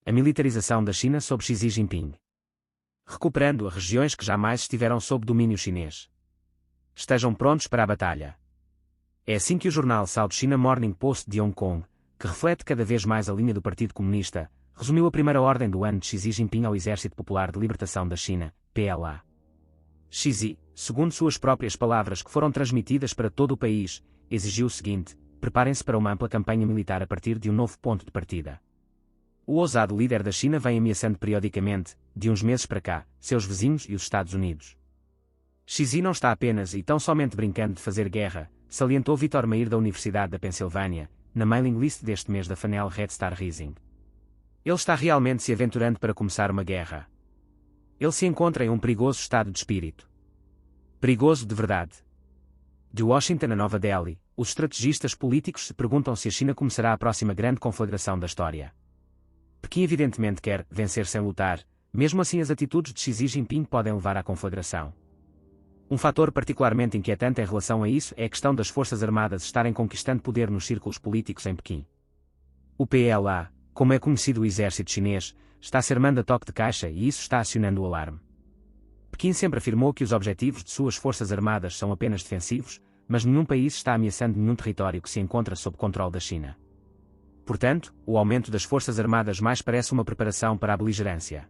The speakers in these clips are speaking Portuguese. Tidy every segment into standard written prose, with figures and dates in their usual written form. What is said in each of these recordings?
A militarização da China sob Xi Jinping. Recuperando as regiões que jamais estiveram sob domínio chinês. Estejam prontos para a batalha. É assim que o jornal South China Morning Post de Hong Kong, que reflete cada vez mais a linha do Partido Comunista, resumiu a primeira ordem do ano de Xi Jinping ao Exército Popular de Libertação da China, PLA. Xi, segundo suas próprias palavras que foram transmitidas para todo o país, exigiu o seguinte: preparem-se para uma ampla campanha militar a partir de um novo ponto de partida. O ousado líder da China vem ameaçando periodicamente, de uns meses para cá, seus vizinhos e os Estados Unidos. Xi não está apenas e tão somente brincando de fazer guerra, salientou Vitor Meir da Universidade da Pensilvânia, na mailing list deste mês da Fanel Red Star Rising. Ele está realmente se aventurando para começar uma guerra. Ele se encontra em um perigoso estado de espírito. Perigoso de verdade. De Washington a Nova Delhi, os estrategistas políticos se perguntam se a China começará a próxima grande conflagração da história. Pequim evidentemente quer vencer sem lutar, mesmo assim as atitudes de Xi Jinping podem levar à conflagração. Um fator particularmente inquietante em relação a isso é a questão das Forças Armadas estarem conquistando poder nos círculos políticos em Pequim. O PLA, como é conhecido o exército chinês, está a ser armando a toque de caixa e isso está acionando o alarme. Pequim sempre afirmou que os objetivos de suas Forças Armadas são apenas defensivos, mas nenhum país está ameaçando nenhum território que se encontra sob controle da China. Portanto, o aumento das Forças Armadas mais parece uma preparação para a beligerância.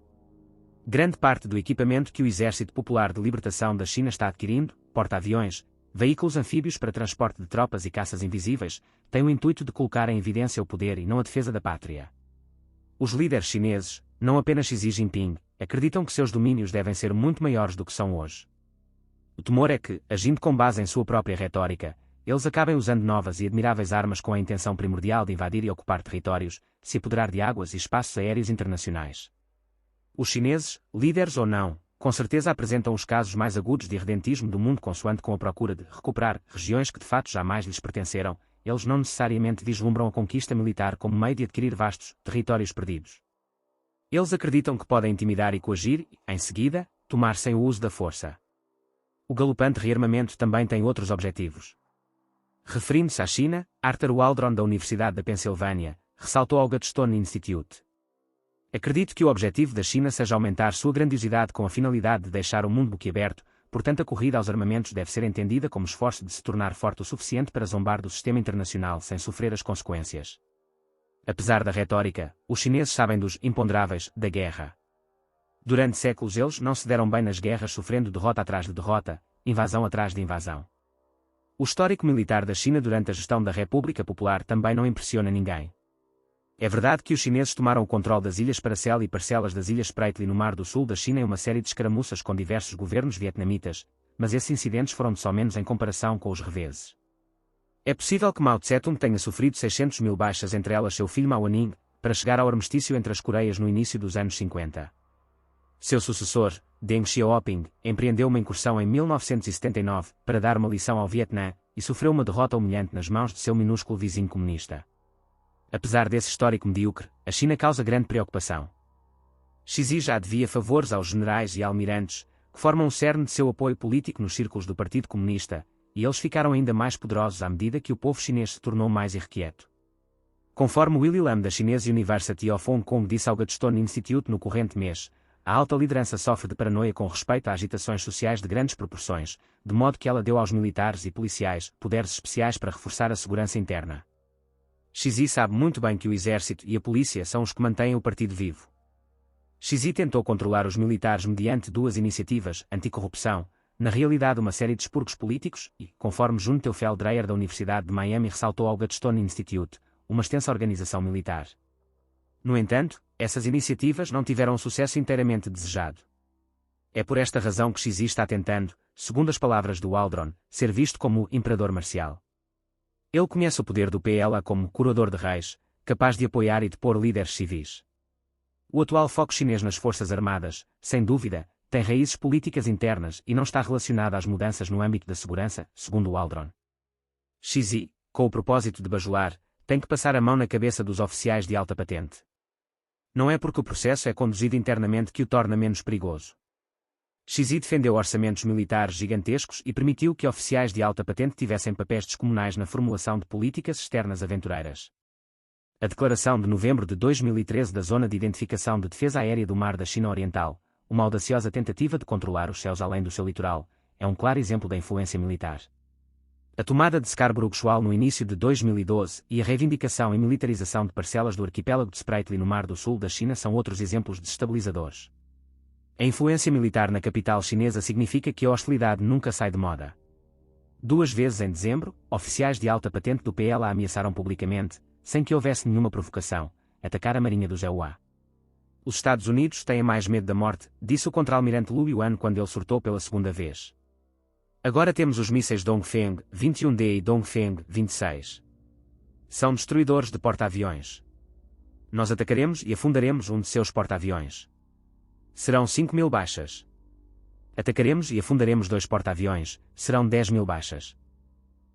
Grande parte do equipamento que o Exército Popular de Libertação da China está adquirindo, porta-aviões, veículos anfíbios para transporte de tropas e caças invisíveis, tem o intuito de colocar em evidência o poder e não a defesa da pátria. Os líderes chineses, não apenas Xi Jinping, acreditam que seus domínios devem ser muito maiores do que são hoje. O temor é que, agindo com base em sua própria retórica, eles acabem usando novas e admiráveis armas com a intenção primordial de invadir e ocupar territórios, se apoderar de águas e espaços aéreos internacionais. Os chineses, líderes ou não, com certeza apresentam os casos mais agudos de irredentismo do mundo consoante com a procura de recuperar regiões que de fato jamais lhes pertenceram, eles não necessariamente vislumbram a conquista militar como meio de adquirir vastos territórios perdidos. Eles acreditam que podem intimidar e coagir e, em seguida, tomar sem o uso da força. O galopante rearmamento também tem outros objetivos. Referindo-se à China, Arthur Waldron da Universidade da Pensilvânia, ressaltou ao Gladstone Institute: acredito que o objetivo da China seja aumentar sua grandiosidade com a finalidade de deixar o mundo boquiaberto, portanto a corrida aos armamentos deve ser entendida como esforço de se tornar forte o suficiente para zombar do sistema internacional sem sofrer as consequências. Apesar da retórica, os chineses sabem dos imponderáveis da guerra. Durante séculos eles não se deram bem nas guerras, sofrendo derrota atrás de derrota, invasão atrás de invasão. O histórico militar da China durante a gestão da República Popular também não impressiona ninguém. É verdade que os chineses tomaram o controle das Ilhas Paracel e parcelas das Ilhas Spratly no Mar do Sul da China em uma série de escaramuças com diversos governos vietnamitas, mas esses incidentes foram de só menos em comparação com os reveses. É possível que Mao Tse-tung tenha sofrido 600 mil baixas, entre elas seu filho Mao Aning, para chegar ao armistício entre as Coreias no início dos anos 50. Seu sucessor, Deng Xiaoping, empreendeu uma incursão em 1979 para dar uma lição ao Vietnã e sofreu uma derrota humilhante nas mãos de seu minúsculo vizinho comunista. Apesar desse histórico medíocre, a China causa grande preocupação. Xi já devia favores aos generais e almirantes, que formam o cerne de seu apoio político nos círculos do Partido Comunista, e eles ficaram ainda mais poderosos à medida que o povo chinês se tornou mais irrequieto. Conforme Willy Lam da Chinese University of Hong Kong disse ao Gladstone Institute no corrente mês, a alta liderança sofre de paranoia com respeito a agitações sociais de grandes proporções, de modo que ela deu aos militares e policiais poderes especiais para reforçar a segurança interna. Xi sabe muito bem que o exército e a polícia são os que mantêm o partido vivo. Xi tentou controlar os militares mediante duas iniciativas anticorrupção, na realidade uma série de expurgos políticos e, conforme Jun Teofel Dreyer da Universidade de Miami ressaltou ao Gladstone Institute, uma extensa organização militar. No entanto, essas iniciativas não tiveram o sucesso inteiramente desejado. É por esta razão que Xi está tentando, segundo as palavras do Waldron, ser visto como o imperador marcial. Ele conhece o poder do PLA como curador de reis, capaz de apoiar e depor líderes civis. O atual foco chinês nas Forças Armadas, sem dúvida, tem raízes políticas internas e não está relacionado às mudanças no âmbito da segurança, segundo Waldron. Xi, com o propósito de bajular, tem que passar a mão na cabeça dos oficiais de alta patente. Não é porque o processo é conduzido internamente que o torna menos perigoso. Xi defendeu orçamentos militares gigantescos e permitiu que oficiais de alta patente tivessem papéis descomunais na formulação de políticas externas aventureiras. A declaração de novembro de 2013 da Zona de Identificação de Defesa Aérea do Mar da China Oriental, uma audaciosa tentativa de controlar os céus além do seu litoral, é um claro exemplo da influência militar. A tomada de Scarborough Shoal no início de 2012 e a reivindicação e militarização de parcelas do arquipélago de Spratly no Mar do Sul da China são outros exemplos desestabilizadores. A influência militar na capital chinesa significa que a hostilidade nunca sai de moda. 2 vezes em dezembro, oficiais de alta patente do PLA ameaçaram publicamente, sem que houvesse nenhuma provocação, atacar a marinha do Zhehua. Os Estados Unidos têm mais medo da morte, disse o contra-almirante Lu Yuan quando ele surtou pela segunda vez. Agora temos os mísseis Dongfeng 21D e Dongfeng 26. São destruidores de porta-aviões. Nós atacaremos e afundaremos um de seus porta-aviões. Serão 5.000 baixas. Atacaremos e afundaremos 2 porta-aviões, serão 10.000 baixas.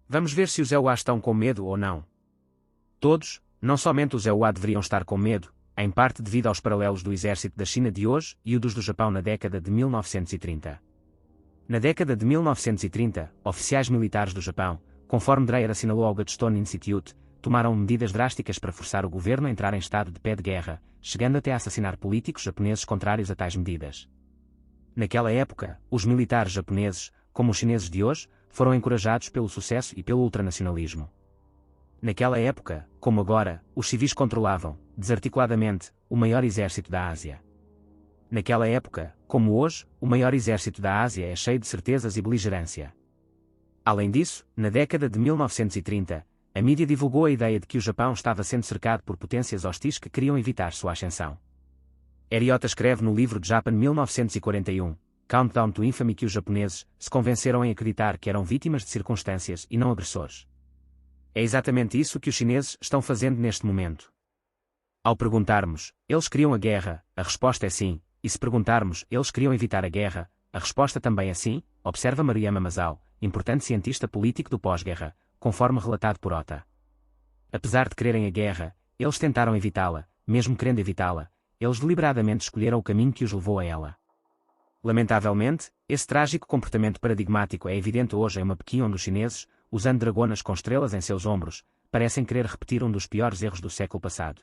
Vamos ver se os EUA estão com medo ou não. Todos, não somente os EUA deveriam estar com medo, em parte devido aos paralelos do exército da China de hoje e o dos do Japão na década de 1930. Na década de 1930, oficiais militares do Japão, conforme Dreyer assinalou ao Gladstone Institute, tomaram medidas drásticas para forçar o governo a entrar em estado de pé de guerra, chegando até a assassinar políticos japoneses contrários a tais medidas. Naquela época, os militares japoneses, como os chineses de hoje, foram encorajados pelo sucesso e pelo ultranacionalismo. Naquela época, como agora, os civis controlavam, desarticuladamente, o maior exército da Ásia. Naquela época, como hoje, o maior exército da Ásia é cheio de certezas e beligerância. Além disso, na década de 1930, a mídia divulgou a ideia de que o Japão estava sendo cercado por potências hostis que queriam evitar sua ascensão. Eriota escreve no livro de Japan 1941, Countdown to Infamy, que os japoneses se convenceram em acreditar que eram vítimas de circunstâncias e não agressores. É exatamente isso que os chineses estão fazendo neste momento. Ao perguntarmos, eles queriam a guerra, a resposta é sim, e se perguntarmos, eles queriam evitar a guerra, a resposta também é sim, observa Maruyama Masao, importante cientista político do pós-guerra, conforme relatado por Ota. Apesar de quererem a guerra, eles tentaram evitá-la, mesmo querendo evitá-la, eles deliberadamente escolheram o caminho que os levou a ela. Lamentavelmente, esse trágico comportamento paradigmático é evidente hoje em uma Pequim onde os chineses, usando dragonas com estrelas em seus ombros, parecem querer repetir um dos piores erros do século passado.